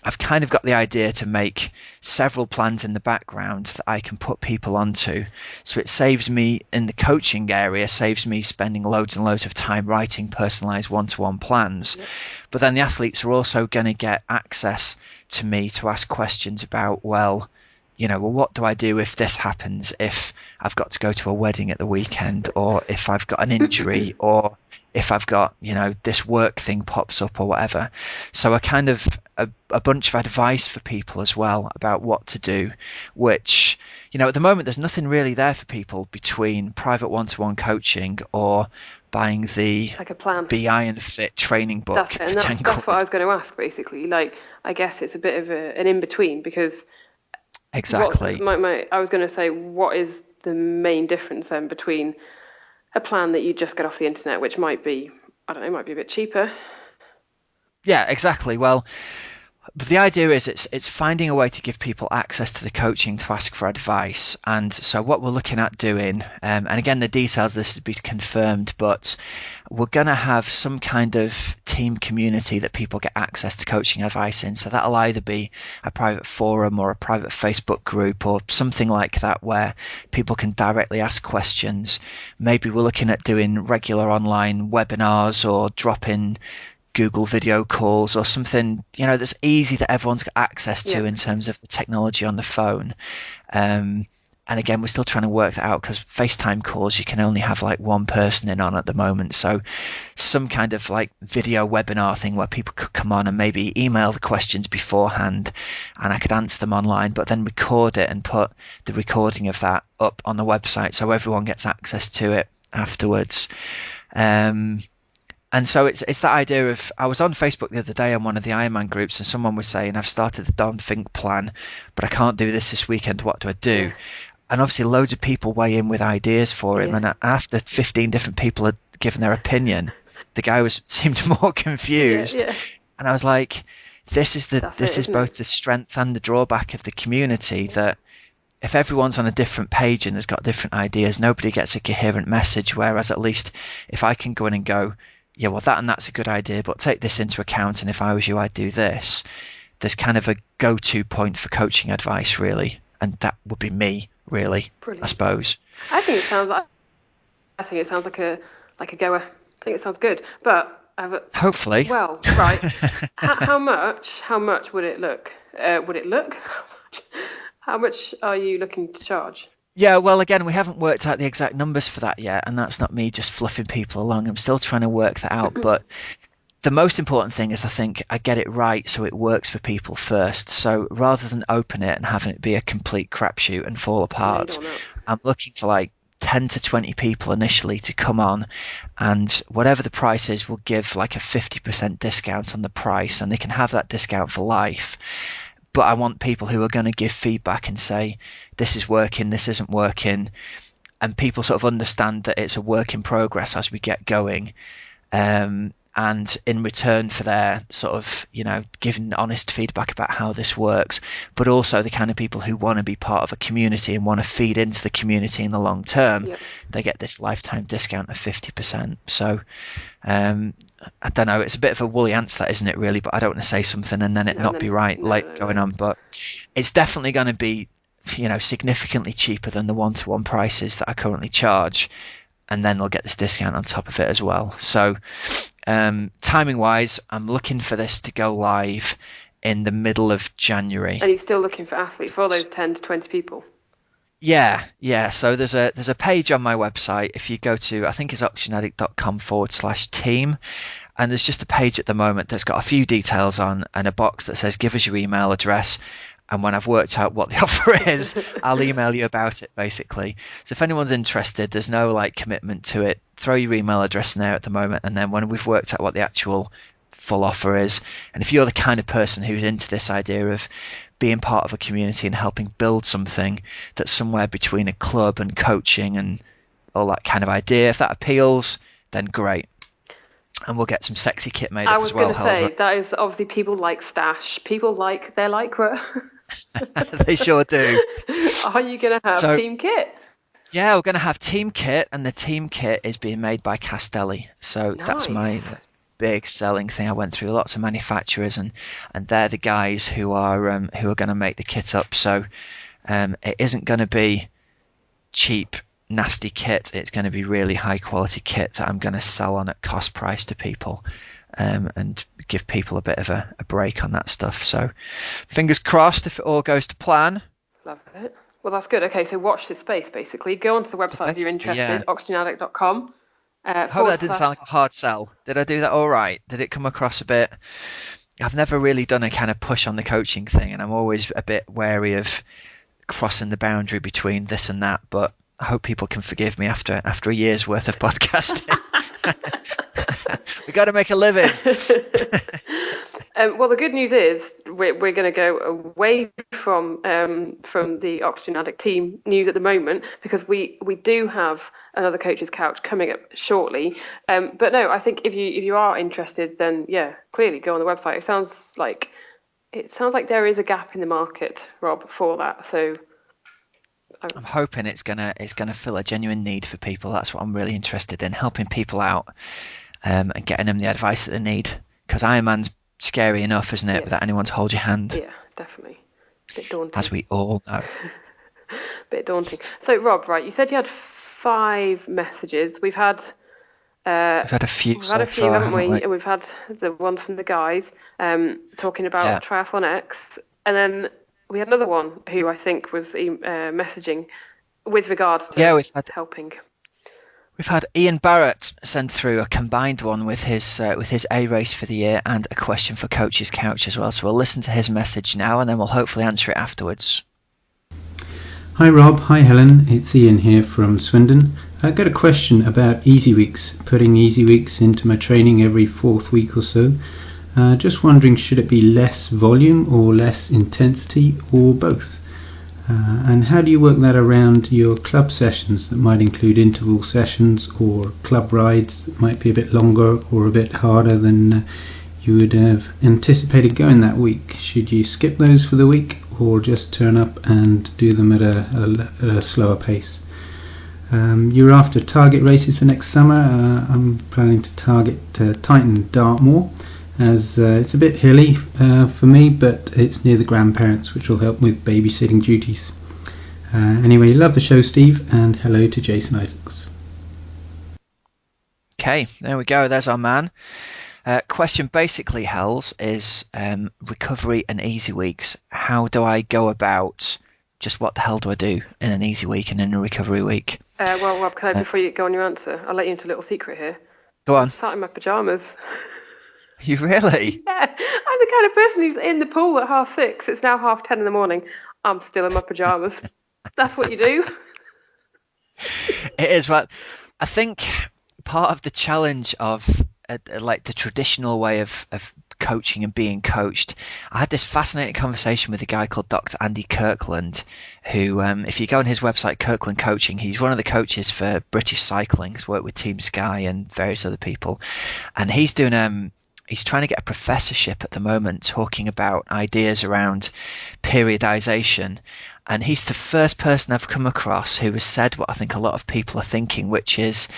I've kind of got the idea to make several plans in the background that I can put people onto. So it saves me in the coaching area, saves me spending loads and loads of time writing personalized one-to-one plans. Yep. But then the athletes are also going to get access to me to ask questions about, well, what do I do if this happens, if I've got to go to a wedding at the weekend, or if I've got an injury, or if I've got, this work thing pops up or whatever. So a bunch of advice for people as well about what to do, which, at the moment, there's nothing really there for people between private one-to-one coaching or buying the like a plan. Be Iron Fit training book. That's what I was going to ask, basically. Like, I guess it's a bit of an in-between, because exactly. I was going to say, what is the main difference then between a plan that you just get off the internet, which might be, might be a bit cheaper? Yeah, exactly. Well, but the idea is it's finding a way to give people access to the coaching to ask for advice. And so what we're looking at doing, and again, the details of this to be confirmed, but we're going to have some kind of team community that people get access to coaching advice in. So that'll either be a private forum or a private Facebook group or something like that, where people can directly ask questions. Maybe we're looking at doing regular online webinars or dropping Google video calls or something, that's easy that everyone's got access to in terms of the technology on the phone. And again, we're still trying to work that out, because FaceTime calls, you can only have like one person in on at the moment. So some kind of like video webinar thing where people could come on and maybe email the questions beforehand and I could answer them online, but then record it and put the recording of that up on the website so everyone gets access to it afterwards. And so it's that idea of, I was on Facebook the other day on one of the Ironman groups, and someone was saying, I've started the Don't Think plan, but I can't do this weekend. What do I do? Yeah. And obviously loads of people weigh in with ideas for him. Yeah. And after 15 different people had given their opinion, the guy seemed more confused. Yeah. And I was like, this is both the strength and the drawback of the community, that if everyone's on a different page and has got different ideas, nobody gets a coherent message. Whereas at least if I can go in and go, yeah, well, that's a good idea, but take this into account, and if I was you, I'd do this. There's kind of a go-to point for coaching advice, really, and that would be me, really. Brilliant. I suppose. I think it sounds like a goer. I think it sounds good, but hopefully. Well, right. How much would it look? How much are you looking to charge? Yeah, well, again, we haven't worked out the exact numbers for that yet, and that's not me just fluffing people along. I'm still trying to work that out, but the most important thing is I think I get it right so it works for people first. So rather than open it and having it be a complete crapshoot and fall apart, I'm looking for like 10 to 20 people initially to come on, and whatever the price is, we'll give like a 50% discount on the price, and they can have that discount for life. But I want people who are going to give feedback and say, this is working, this isn't working. And people sort of understand that it's a work in progress as we get going. And in return for their sort of, giving honest feedback about how this works, but also the kind of people who want to be part of a community and want to feed into the community in the long term, they get this lifetime discount of 50%. So, I don't know, it's a bit of a woolly answer, that, isn't it, really? But I don't want to say something and then it not be right, going on. But it's definitely going to be, significantly cheaper than the one-to-one prices that I currently charge. And then they'll get this discount on top of it as well. So timing wise, I'm looking for this to go live in the middle of January. And you're still looking for athletes, for all those 10 to 20 people? Yeah. So there's a page on my website. If you go to, I think it's auctionaddict.com/team, and there's just a page at the moment that's got a few details on and a box that says give us your email address. And when I've worked out what the offer is, I'll email you about it, basically. So if anyone's interested, there's no commitment to it. Throw your email address in there at the moment, and then when we've worked out what the actual full offer is, and if you're the kind of person who's into this idea of being part of a community and helping build something that's somewhere between a club and coaching and all that kind of idea, if that appeals, then great. and we'll get some sexy kit made I up was as well. going to say, Helen. that is obviously people like stash. People like their Lycra. They sure do. Are you going to have So- team kit? Yeah, we're going to have team kit, and the team kit is being made by Castelli. So that's Nice. big selling thing. I went through lots of manufacturers, and they're the guys who are going to make the kit up. So it isn't going to be cheap, nasty kit. It's going to be really high quality kit that I'm going to sell on at cost price to people, and give people a bit of a break on that stuff. So fingers crossed if it all goes to plan. Love it. Well, that's good. Okay, so watch this space, basically. Go onto the website if you're basically, interested, oxygenaddict.com. I hope that didn't sound like a hard sell. Did I do that all right? Did it come across a bit? I've never really done a kind of push on the coaching thing, and I'm always a bit wary of crossing the boundary between this and that, but I hope people can forgive me after a year's worth of podcasting. We got to make a living. Well, the good news is we're going to go away from the Oxygen Addict team news at the moment, because we do have another coach's couch coming up shortly. But no, I think if you are interested, then yeah, clearly go on the website. It sounds like there is a gap in the market, Rob, for that. So I'm hoping it's gonna fill a genuine need for people. That's what I'm really interested in, helping people out, and getting them the advice that they need. Because Ironman's scary enough, isn't it, Yeah. without anyone to hold your hand? yeah, definitely. Bit daunting. As we all know. Bit daunting. So Rob, right, you said you had 5 messages. We've had We've had a few We've so had a few, far, haven't we? we? And we've had the ones from the guys talking about Yeah. Triathlon X, and then we had another one who I think was messaging with regards to Yeah, we've had helping. Ian Barrett send through a combined one with his A race for the year and a question for Coach's Couch as well. So we'll listen to his message now, and then we'll hopefully answer it afterwards. Hi Rob, hi Helen, it's Ian here from Swindon. I've got a question about easy weeks, putting easy weeks into my training every 4th week or so. Just wondering, should it be less volume or less intensity or both? And how do you work that around your club sessions that might include interval sessions or club rides that might be a bit longer or a bit harder than you would have anticipated going that week? Should you skip those for the week or just turn up and do them at a slower pace? You're after target races for next summer. I'm planning to target Titan Dartmoor, as it's a bit hilly for me, but it's near the grandparents, which will help with babysitting duties. Anyway, love the show, Steve, and hello to Jason Isaacs. Okay, there we go. There's our man. Question basically, Hells, is recovery and easy weeks. How do I go about just what the hell do I do in an easy week and in a recovery week? Well, Rob, can I, before you go on your answer, I'll let you into a little secret here. Go on. I'm sat in my pyjamas. You really? Yeah, I'm the kind of person who's in the pool at 6:30. It's now 10:30 in the morning. I'm still in my pyjamas. That's what you do. It is, but I think part of the challenge of like the traditional way of coaching and being coached, I had this fascinating conversation with a guy called Dr. Andy Kirkland, who, if you go on his website, Kirkland Coaching, he's one of the coaches for British Cycling. He's worked with Team Sky and various other people, and he's doing he's trying to get a professorship at the moment talking about ideas around periodization. And he's the first person I've come across who has said what I think a lot of people are thinking, which is,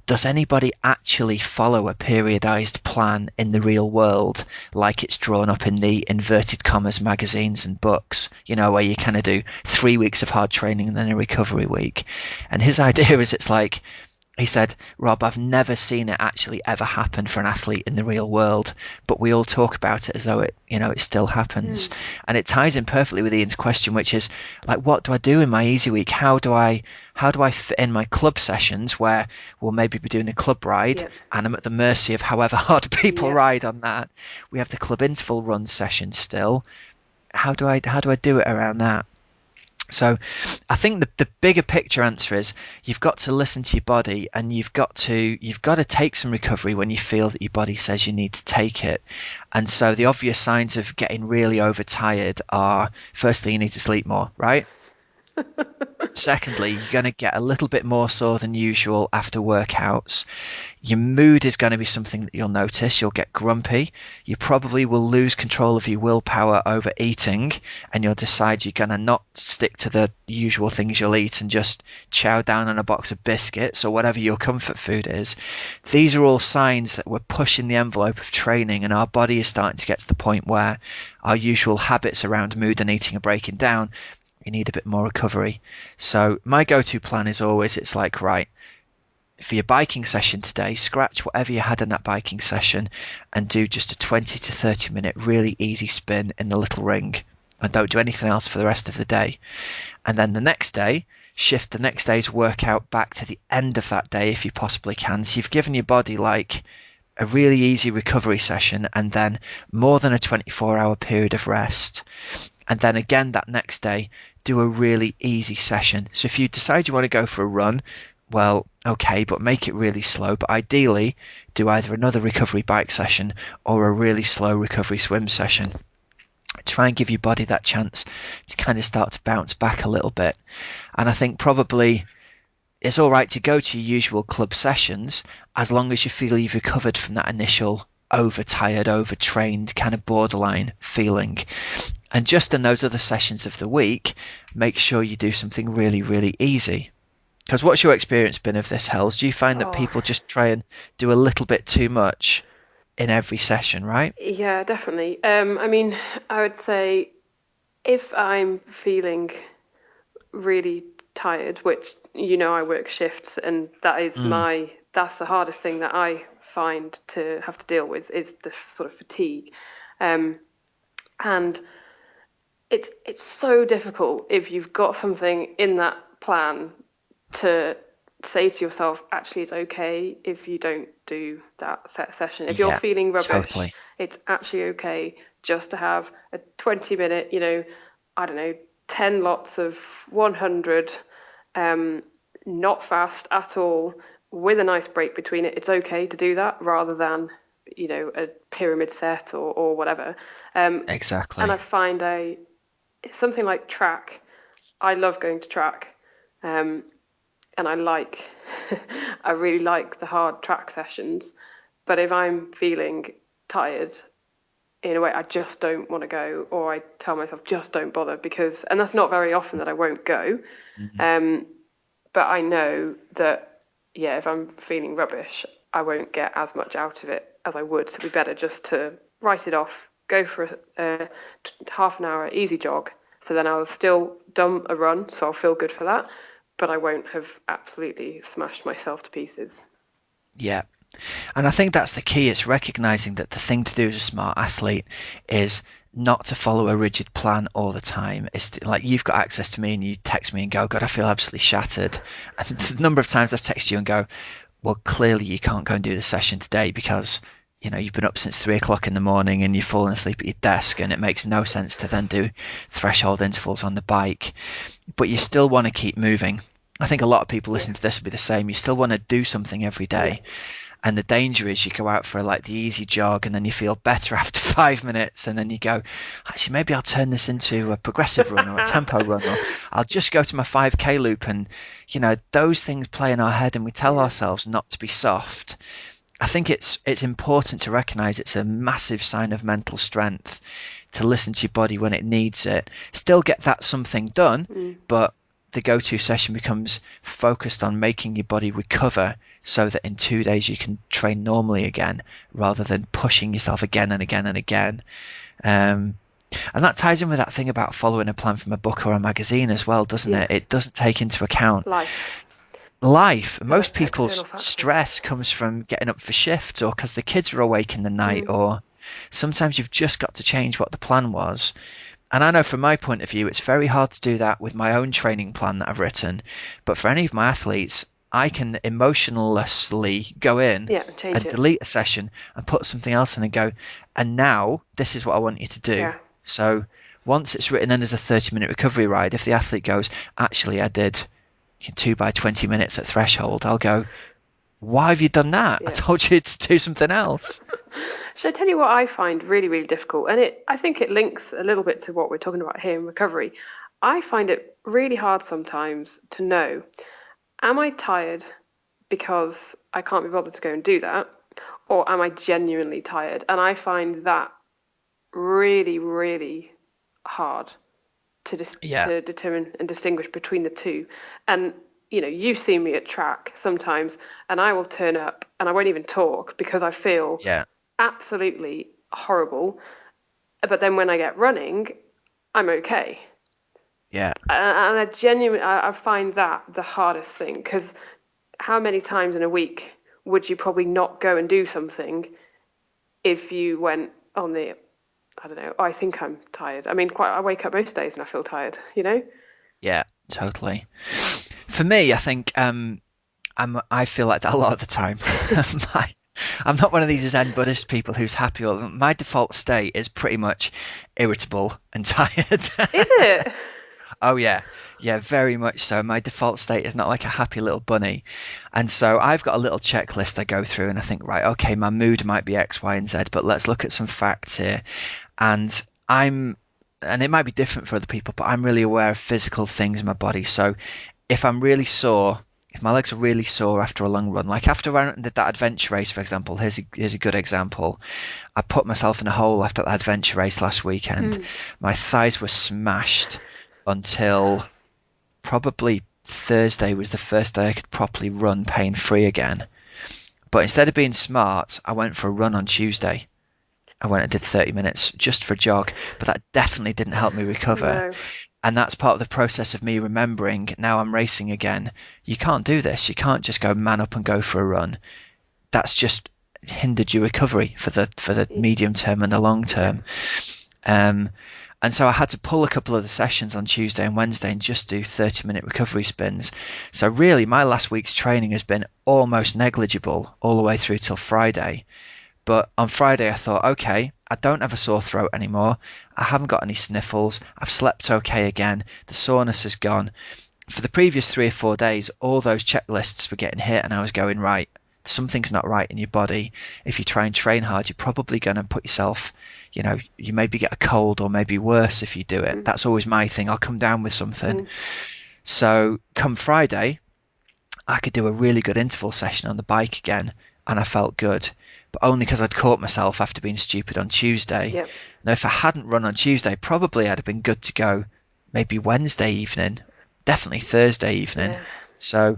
does anybody actually follow a periodized plan in the real world like it's drawn up in the inverted commas magazines and books, you know, where you kind of do 3 weeks of hard training and then a recovery week? And his idea is, it's like, he said, Rob, I've never seen it actually ever happen for an athlete in the real world, but we all talk about it as though it still happens. And it ties in perfectly with Ian's question, which is like, what do I do in my easy week? How do I fit in my club sessions where we'll maybe be doing a club ride, and I'm at the mercy of however hard people ride on that. We have the club interval run session still. How do I do it around that? So I think the bigger picture answer is, you've got to listen to your body, and you've got to take some recovery when you feel that your body says you need to take it. And so the obvious signs of getting really overtired are, firstly, you need to sleep more, right? Secondly, you're going to get a little bit more sore than usual after workouts. Your mood is going to be something that you'll notice. You'll get grumpy. You probably will lose control of your willpower over eating, and you'll decide you're going to not stick to the usual things you'll eat and just chow down on a box of biscuits or whatever your comfort food is. These are all signs that we're pushing the envelope of training, and our body is starting to get to the point where our usual habits around mood and eating are breaking down. You need a bit more recovery. So my go-to plan is always, it's like, right, for your biking session today, scratch whatever you had in that biking session and do just a 20 to 30 minute really easy spin in the little ring, and don't do anything else for the rest of the day. And then the next day, shift the next day's workout back to the end of that day if you possibly can. So you've given your body like a really easy recovery session and then more than a 24-hour period of rest. And then again that next day, do a really easy session. So if you decide you want to go for a run, well, okay, but make it really slow. But ideally, do either another recovery bike session or a really slow recovery swim session. Try and give your body that chance to kind of start to bounce back a little bit. And I think probably it's all right to go to your usual club sessions as long as you feel you've recovered from that initial overtired, overtrained kind of borderline feeling. And just in those other sessions of the week, make sure you do something really, really easy. Because what's your experience been of this, Hells? Do you find that people just try and do a little bit too much in every session, right? Yeah, definitely. I mean, I would say if I'm feeling really tired, which, I work shifts, and that is that's the hardest thing that I find to have to deal with, is the sort of fatigue. And it's so difficult if you've got something in that plan to say to yourself, actually, it's okay if you don't do that set session. If you're feeling rubbish, totally. It's actually okay just to have a 20-minute, I don't know, 10 lots of 100, not fast at all, with a nice break between it. It's okay to do that rather than, a pyramid set or whatever. Exactly. And I find something like track, I love going to track. And I really like the hard track sessions, but if I'm feeling tired in a way, I just don't want to go, or I tell myself just don't bother, and that's not very often that I won't go. But I know that, if I'm feeling rubbish, I won't get as much out of it as I would. So it'd be better just to write it off, go for a half an hour easy jog. So then I'll still done a run, so I'll feel good for that, but I won't have absolutely smashed myself to pieces. Yeah. And I think that's the key. It's recognizing that the thing to do as a smart athlete is not to follow a rigid plan all the time. It's like you've got access to me and you text me and go, God, I feel absolutely shattered. And the number of times I've texted you and go, well, clearly you can't go and do the session today because, you've been up since 3 o'clock in the morning and you've fallen asleep at your desk, and it makes no sense to then do threshold intervals on the bike. But you still want to keep moving. I think a lot of people listening to this will be the same. You still want to do something every day. And the danger is you go out for like the easy jog and then you feel better after 5 minutes, and then you go, actually, maybe I'll turn this into a progressive run or a tempo run, or I'll just go to my 5K loop. And, those things play in our head and we tell ourselves not to be soft. I think it's important to recognize it's a massive sign of mental strength to listen to your body when it needs it. Still get that something done, but the go-to session becomes focused on making your body recover so that in 2 days you can train normally again, rather than pushing yourself again and again and again. And that ties in with that thing about following a plan from a book or a magazine as well, doesn't it? It doesn't take into account life. Most people's stress comes from getting up for shifts, or because the kids are awake in the night, or sometimes you've just got to change what the plan was. And I know from my point of view, it's very hard to do that with my own training plan that I've written. But for any of my athletes, I can emotionlessly go in and delete a session and put something else in and go, and now this is what I want you to do. Yeah. So once it's written in as a 30-minute recovery ride, if the athlete goes, actually, I did 2 by 20 minutes at threshold, I'll go, why have you done that? I told you to do something else. Should I tell you what I find really, really difficult? And I think it links a little bit to what we're talking about here in recovery. I find it really hard sometimes to know, am I tired because I can't be bothered to go and do that, or am I genuinely tired? And I find that really, really hard to to determine and distinguish between the two. And you've seen me at track sometimes, and I will turn up and I won't even talk because I feel absolutely horrible. But then when I get running, I'm okay. Yeah. And I find that the hardest thing, because how many times in a week would you probably not go and do something if you went on the, I don't know, I think I'm tired. I mean, I wake up most days and I feel tired, Yeah, totally. For me, I think I feel like that a lot of the time. I'm not one of these Zen Buddhist people who's happy. My default state is pretty much irritable and tired. Is it? Oh yeah, very much so. My default state is not like a happy little bunny, and so I've got a little checklist I go through, and I think, right, okay, my mood might be X, Y, and Z, but let's look at some facts here, and it might be different for other people, but I'm really aware of physical things in my body. So if I'm really sore, if my legs are really sore after a long run, like after I did that adventure race, for example, here's a good example. I put myself in a hole after that adventure race last weekend. My thighs were smashed until probably Thursday was the first day I could properly run pain-free again. But instead of being smart, I went for a run on Tuesday. I went and did 30 minutes just for a jog, but that definitely didn't help me recover. No. And that's part of the process of me remembering, now I'm racing again, you can't do this. You can't just go man up and go for a run. That's just hindered your recovery for the medium term and the long term. And so I had to pull a couple of the sessions on Tuesday and Wednesday and just do 30-minute recovery spins. So really, my last week's training has been almost negligible all the way through till Friday. But on Friday, I thought, okay, I don't have a sore throat anymore. I haven't got any sniffles. I've slept okay again. The soreness is gone. For the previous 3 or 4 days, all those checklists were getting hit, and I was going, right, something's not right in your body. If you try and train hard, you're probably going to put yourself, you maybe get a cold, or maybe worse if you do it. That's always my thing. I'll come down with something. So come Friday, I could do a really good interval session on the bike again, and I felt good. But only because I'd caught myself after being stupid on Tuesday. Yep. Now, if I hadn't run on Tuesday, probably I'd have been good to go maybe Wednesday evening, definitely Thursday evening. Yeah. So,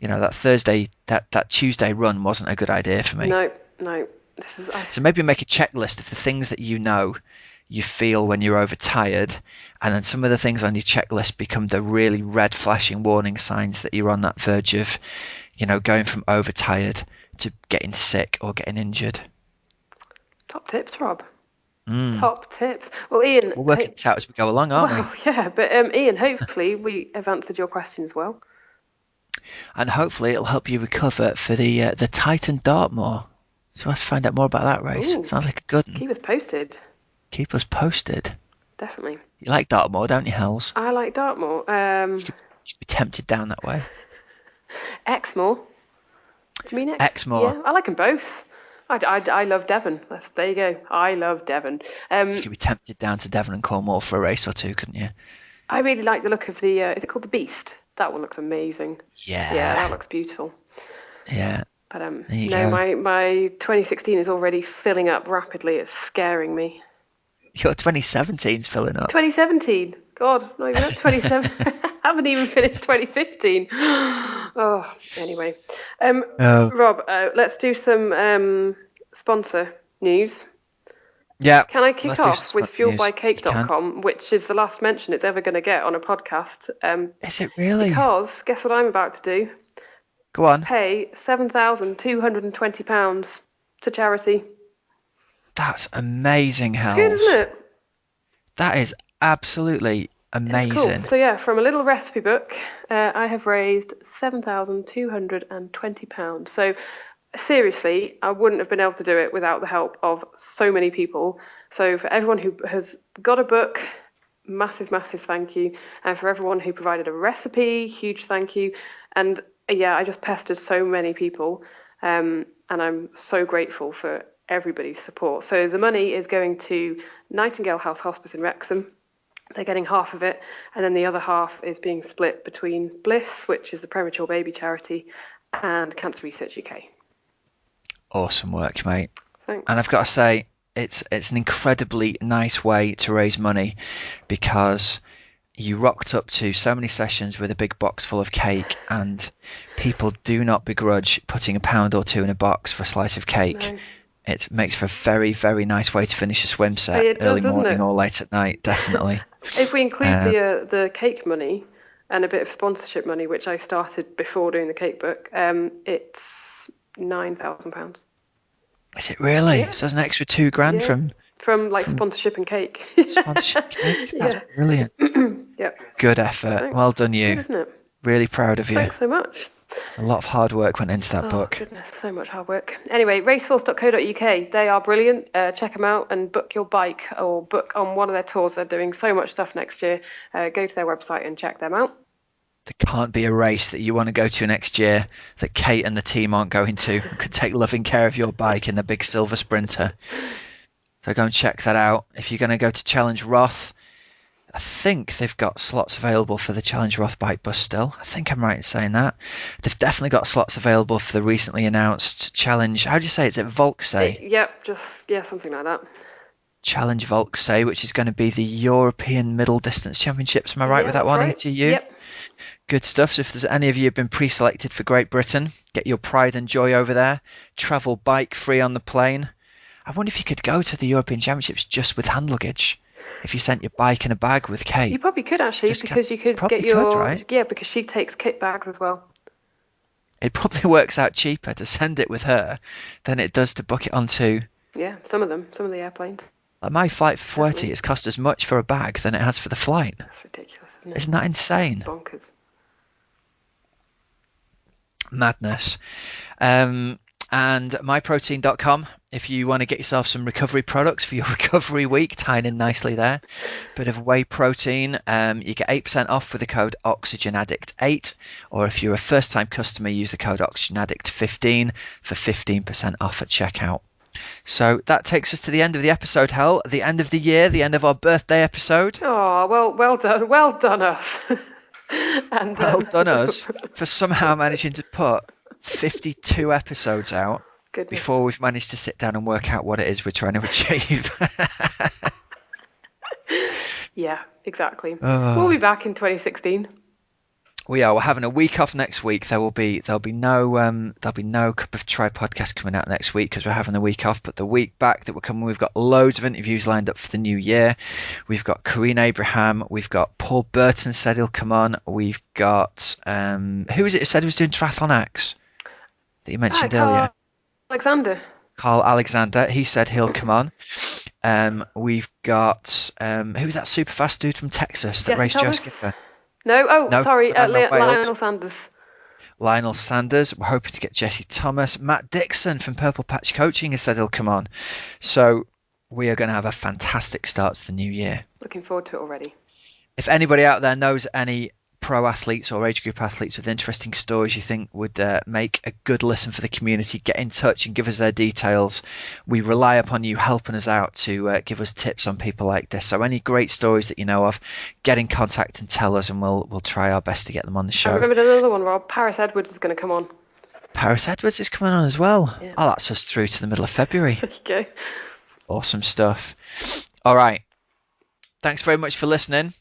that Tuesday run wasn't a good idea for me. No. So maybe make a checklist of the things that you feel when you're overtired, and then some of the things on your checklist become the really red flashing warning signs that you're on that verge of, going from overtired to getting sick or getting injured. Top tips, Rob. Top tips. Well, Ian, we'll work it out as we go along, aren't we? Yeah, but Ian, hopefully we have answered your question as well. And hopefully it'll help you recover for the Titan Dartmoor. So I have to find out more about that race. Ooh. Sounds like a good one. Keep us posted. Definitely. You like Dartmoor, don't you, Hells? I like Dartmoor. You could be tempted down that way. Exmoor. Do you mean Exmoor? Yeah, I like them both. I love Devon. There you go. I love Devon. You could be tempted down to Devon and Cornwall for a race or two, couldn't you? I really like the look of the. Is it called the Beast? That one looks amazing. Yeah. Yeah, that looks beautiful. Yeah. But go. my 2016 is already filling up rapidly. It's scaring me. Your 2017's filling up. 2017. God, not even 27. Haven't even finished 2015. Oh, anyway. Rob, let's do some sponsor news. Yeah. Can I kick off with fueledbycake.com, which is the last mention it's ever going to get on a podcast? Is it really? Because guess what I'm about to do? Go on. Pay £7,220 to charity. That's amazing, Hells. Good, isn't it? That is absolutely amazing. Cool. So yeah, from a little recipe book, I have raised £7,220. So seriously, I wouldn't have been able to do it without the help of so many people. So for everyone who has got a book, massive, massive thank you. And for everyone who provided a recipe, huge thank you. And yeah, I just pestered so many people. And I'm so grateful for everybody's support. So the money is going to Nightingale House Hospice in Wrexham. They're getting half of it, and then the other half is being split between Bliss, which is the premature baby charity, and Cancer Research UK. Awesome work, mate. Thanks. And I've got to say, it's an incredibly nice way to raise money, because you rocked up to so many sessions with a big box full of cake, and people do not begrudge putting £1 or £2 in a box for a slice of cake. No. It makes for a very, very nice way to finish a swim set early morning or late at night, definitely. If we include the cake money and a bit of sponsorship money, which I started before doing the cake book, it's £9,000. Is it really? Yeah. So there's an extra £2,000 from sponsorship and cake. Sponsorship cake? That's brilliant. Yep. Good effort. Thanks. Well done, you. Good, isn't it? Really proud of you. Thanks so much. A lot of hard work went into that book. Goodness, so much hard work. Anyway, raceforce.co.uk, they are brilliant. Check them out and book your bike or book on one of their tours. They're doing so much stuff next year. Go to their website and check them out. There can't be a race that you want to go to next year that Kate and the team aren't going to and could take loving care of your bike in the big silver Sprinter. So go and check that out. If you're going to go to Challenge Roth, I think they've got slots available for the Challenge Roth bike bus still. I think I'm right in saying that. They've definitely got slots available for the recently announced Challenge. How do you say it? Is it Volksay? Yep, something like that. Challenge Volksay, which is going to be the European Middle Distance Championships. Am I right with that one, right. ETU? Yep. Good stuff. So if there's any of you who've been pre-selected for Great Britain, get your pride and joy over there. Travel bike free on the plane. I wonder if you could go to the European Championships just with hand luggage. If you sent your bike in a bag with Kate. You probably could actually, because you could get your... Right? Yeah, because she takes kit bags as well. It probably works out cheaper to send it with her than it does to book it onto... Yeah, some of the airplanes. Like my flight for Fuerte has cost as much for a bag than it has for the flight. That's ridiculous, isn't it? Isn't that insane? Bonkers. Madness. And myprotein.com if you want to get yourself some recovery products for your recovery week, tying in nicely there. Bit of whey protein. You get 8% off with the code OxygenAddict8, or if you're a first-time customer, use the code OxygenAddict15 for 15% off at checkout. So that takes us to the end of the episode, Hel. The end of the year, the end of our birthday episode. Oh, well done us. And, well done us for somehow managing to put 52 episodes out. Goodness. Before we've managed to sit down and work out what it is we're trying to achieve. Yeah, exactly. We'll be back in 2016. We are. We're having a week off next week. There'll be no Cup of Tri podcast coming out next week because we're having the week off. But the week back that we're coming, we've got loads of interviews lined up for the new year. We've got Corinne Abraham. We've got Paul Burton said he'll come on. We've got who was it who said he was doing Triathlon X that you mentioned earlier? Carl Alexander, he said he'll come on. We've got who's that super fast dude from Texas that raced Joe Skipper? No, sorry, Lionel Sanders. Lionel Sanders. We're hoping to get Jesse Thomas. Matt Dixon from Purple Patch Coaching has said he'll come on. So we are going to have a fantastic start to the new year. Looking forward to it already. If anybody out there knows any pro athletes or age group athletes with interesting stories you think would make a good listen for the community, get in touch and give us their details. We rely upon you helping us out to give us tips on people like this. So any great stories that you know of, get in contact and tell us, and we'll try our best to get them on the show. I remembered another one, Rob. Paris Edwards is going to come on. Paris Edwards is coming on as well. Yeah. Oh, that's us through to the middle of February. There you go. Awesome stuff. All right. Thanks very much for listening.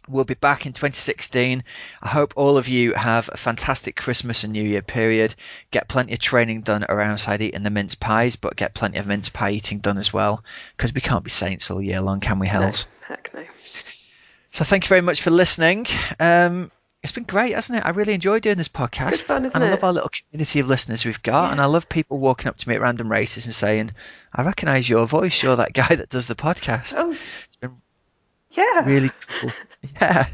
We'll be back in 2016. I hope all of you have a fantastic Christmas and New Year period. Get plenty of training done around eating the mince pies, but get plenty of mince pie eating done as well, because we can't be saints all year long, can we, Hells? No, heck no. So thank you very much for listening. It's been great, hasn't it? I really enjoyed doing this podcast. It's fun, isn't and I it? love our little community of listeners we've got. Yeah. And I love people walking up to me at random races and saying, I recognise your voice. You're that guy that does the podcast. Oh. It's been really cool. Yeah.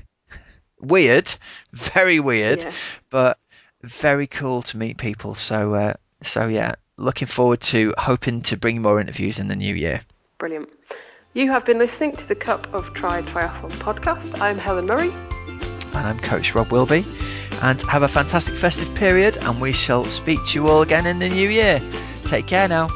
Weird. Very weird. Yeah. But very cool to meet people. So yeah, looking forward to hoping to bring more interviews in the new year. Brilliant. You have been listening to the Cup of Triathlon podcast. I'm Helen Murray. And I'm Coach Rob Wilby. And have a fantastic festive period, and we shall speak to you all again in the new year. Take care now.